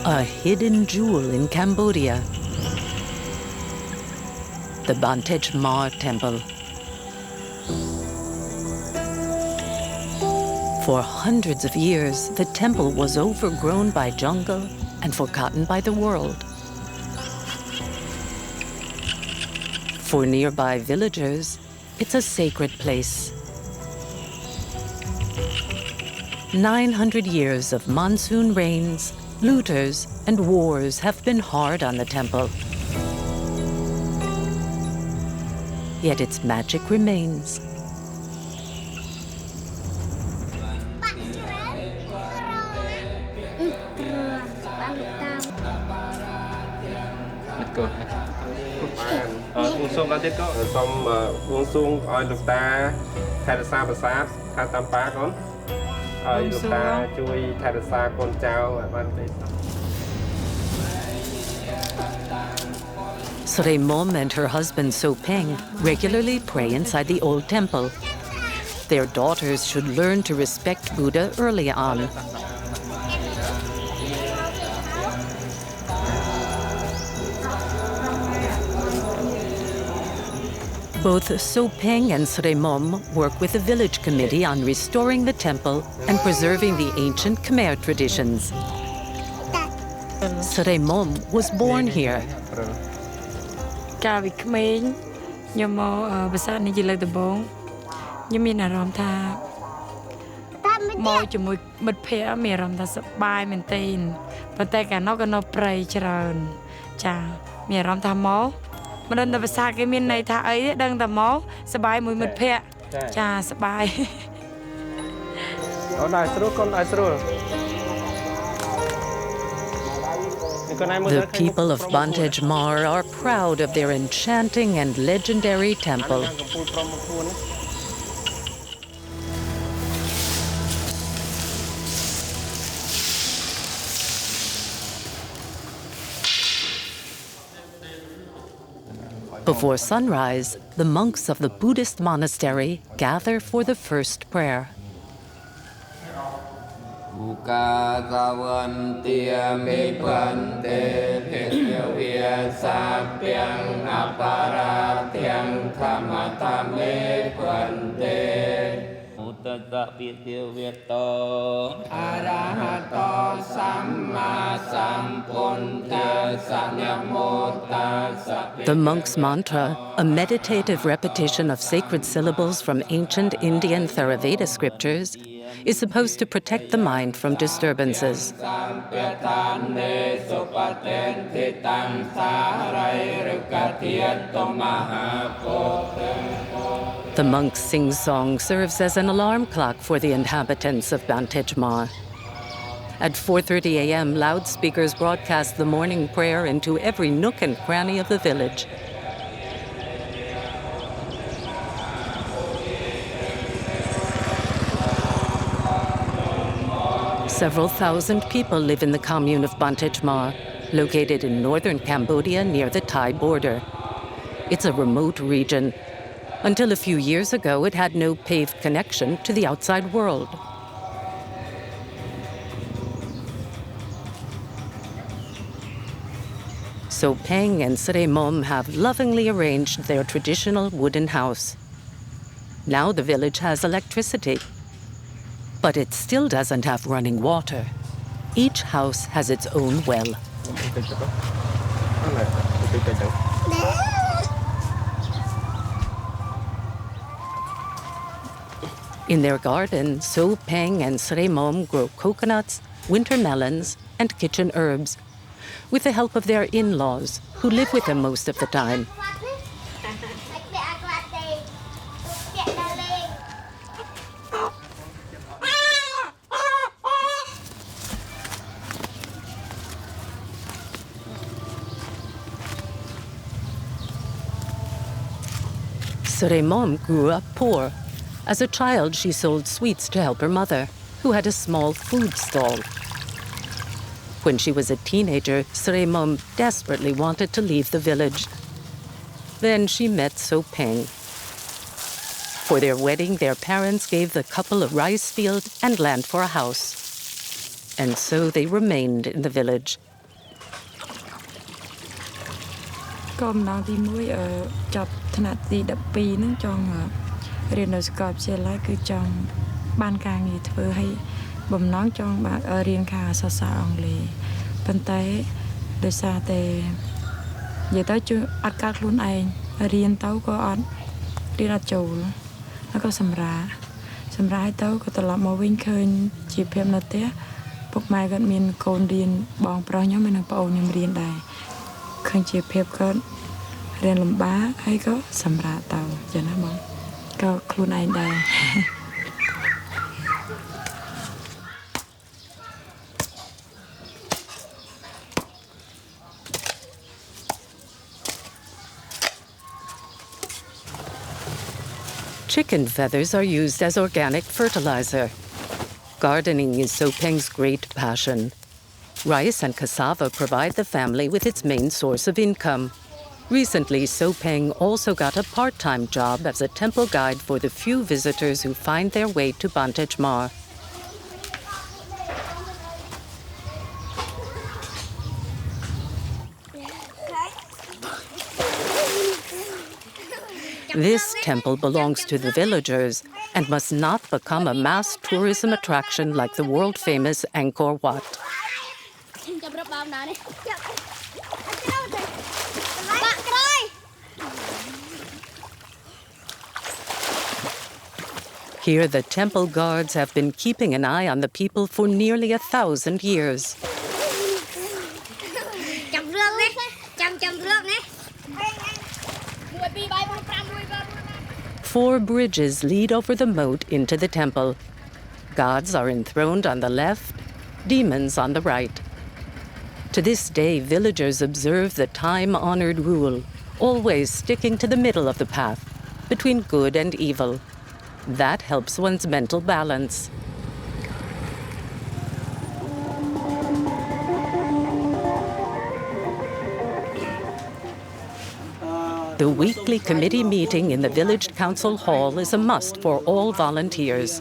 A hidden jewel in Cambodia, the Banteay Chhmar temple. For hundreds of years, the temple was overgrown by jungle and forgotten by the world. For nearby villagers, it's a sacred place. 900 years of monsoon rains, looters, and wars have been hard on the temple. Yet its magic remains. Sreymom and her husband Sopeng regularly pray inside the old temple. Their daughters should learn to respect Buddha early on. Both Sopeng and Sreymom work with the village committee on restoring the temple and preserving the ancient Khmer traditions. Sreymom was born here. The people of Banteay Chhmar are proud of their enchanting and legendary temple. Before sunrise, the monks of the Buddhist monastery gather for the first prayer. The monk's mantra, a meditative repetition of sacred syllables from ancient Indian Theravada scriptures, is supposed to protect the mind from disturbances. The monk's sing-song serves as an alarm clock for the inhabitants of Banteay Chhmar. At 4:30 a.m., loudspeakers broadcast the morning prayer into every nook and cranny of the village. Several thousand people live in the commune of Banteay Chhmar, located in northern Cambodia near the Thai border. It's a remote region. Until a few years ago, it had no paved connection to the outside world. Sopeng and Sreymom have lovingly arranged their traditional wooden house. Now the village has electricity, but it still doesn't have running water. Each house has its own well. In their garden, Sopeng and Sreymom grow coconuts, winter melons, and kitchen herbs, with the help of their in-laws, who live with them most of the time. Sreymom grew up poor. As a child, she sold sweets to help her mother, who had a small food stall. When she was a teenager, Sreymom desperately wanted to leave the village. Then she met Sopeng. For their wedding, their parents gave the couple a rice field and land for a house. And so they remained in the village. ក៏ម្ដងទី1ចប់ថ្នាក់ទី12ហ្នឹងចង់រៀននៅសាកលវិទ្យាល័យគឺចង់បានការងារធ្វើឲ្យបំណងចង់បានរៀនខាងភាសាអង់គ្លេសប៉ុន្តែដោយសារតែនិយាយទៅជួយអត់កើតខ្លួនឯងរៀនទៅក៏អត់រៀនអត់ចូលហើយក៏សម្រាយទៅក៏ត្រឡប់មកវិញឃើញជីវភាពនៅផ្ទះពុកម៉ែគាត់មានកូនរៀនបងប្រុសខ្ញុំនិងប្អូនខ្ញុំរៀនដែរឃើញជីវភាពគាត់រៀនលំបាកហើយក៏សម្រាកទៅចឹងណាបងក៏ខ្លួនឯងដែរ Chicken feathers are used as organic fertilizer. Gardening is Sopeng's great passion. Rice and cassava provide the family with its main source of income. Recently, Sopeng also got a part-time job as a temple guide for the few visitors who find their way to Banteay Chhmar. This temple belongs to the villagers and must not become a mass tourism attraction like the world-famous Angkor Wat. Here, the temple guards have been keeping an eye on the people for nearly 1,000 years. Four bridges lead over the moat into the temple. Gods are enthroned on the left, demons on the right. To this day, villagers observe the time-honored rule, always sticking to the middle of the path, between good and evil. That helps one's mental balance. The weekly committee meeting in the village council hall is a must for all volunteers.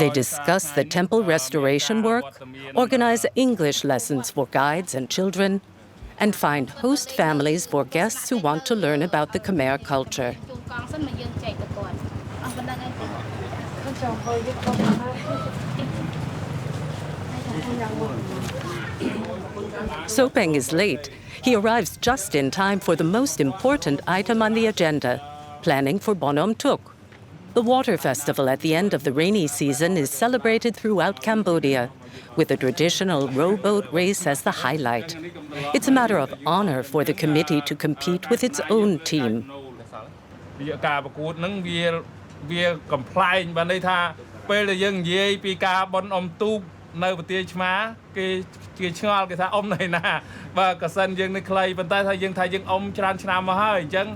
They discuss the temple restoration work, organize English lessons for guides and children, and find host families for guests who want to learn about the Khmer culture. Sopeng is late. He arrives just in time for the most important item on the agenda, planning for Bon Om Tuk. The water festival at the end of the rainy season is celebrated throughout Cambodia, with a traditional rowboat race as the highlight. It's a matter of honor for the committee to compete with its own team.នៅប្រទេសឆ្មាគេឆ្ងល់គេថាអ៊ំនៅណាបើកសិនយើងនៅខ្លីប៉ុន្តែថាយើងថាយើងអ៊ំច្រើនឆ្នាំមកហើយអញ្ចឹង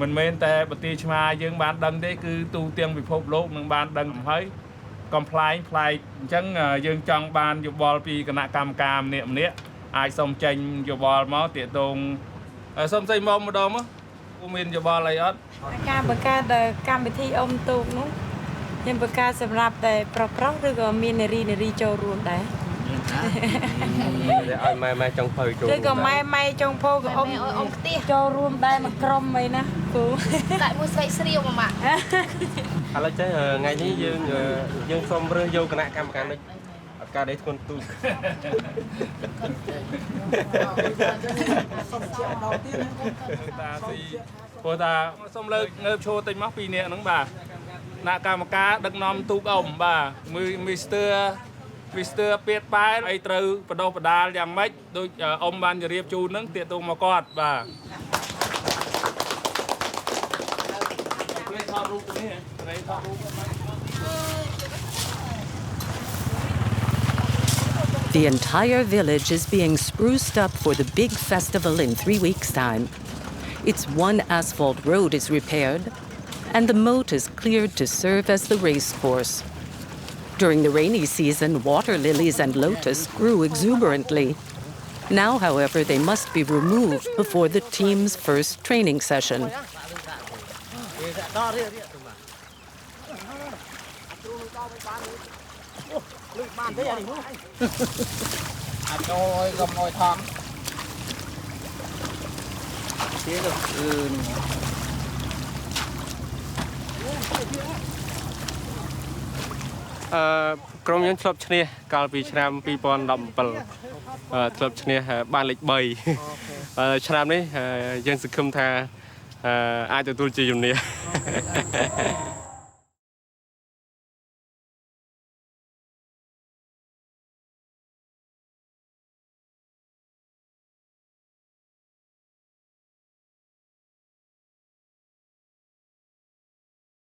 មិនមែនតែប្រទេសឆ្មាយើងបានដឹងទេគឺទូទាំងពិភពលោកនឹងបានដឹងហើយកំប្លែងផ្លែកអញ្ចឹងយើងចង់បានយោបល់ពីគណៈកម្មការម្នាក់អាចសុំចេញយោបល់មកទាក់ទងសុំចេញមកម្ដងមកគូមានយោបល់អីអត់ការបង្កើតកម្មវិធីអ៊ំទូកនោះ ខ្ញុំបង្កើតសម្រាប់តែប្រុសៗឬក៏មាននារីចូលរួមដែរឲ្យម៉ែចុងភៅចូលឬក៏ម៉ែចុងភៅក៏អ៊ំផ្ទះចូលរួមដែរមួយក្រុមអីណាគូដាក់មួយស្រីស្រាវមកម៉ាក់ឥឡូវចេះថ្ងៃនេះយើងសូមរើសយកគណៈកម្មការនេះអត់ការដេកធ្ងន់ទូកព្រោះថាសូមលើកងើបឈរតិចមកពីរនាក់ហ្នឹងបាទ ណាកម្មការដឹកនាំទូកអ៊ំបាទមីស្ទ័រពេទ្យប៉ែអីត្រូវបដោះបដាលយ៉ាងម៉េចដូចអ៊ំបានជម្រាបជូនហ្នឹងទាក់ទងមកគាត់បាទ The entire village is being spruced up for the big festival in 3 weeks' time. Its one asphalt road is repaired, and the moat is cleared to serve as the race course. During the rainy season, water lilies and lotus grew exuberantly. Now, however, they must be removed before the team's first training session. Trong những club này, cả vì năm 2017 club này ban lịch 3 năm này dân sự không tha ai tụi tôi chỉ dùng này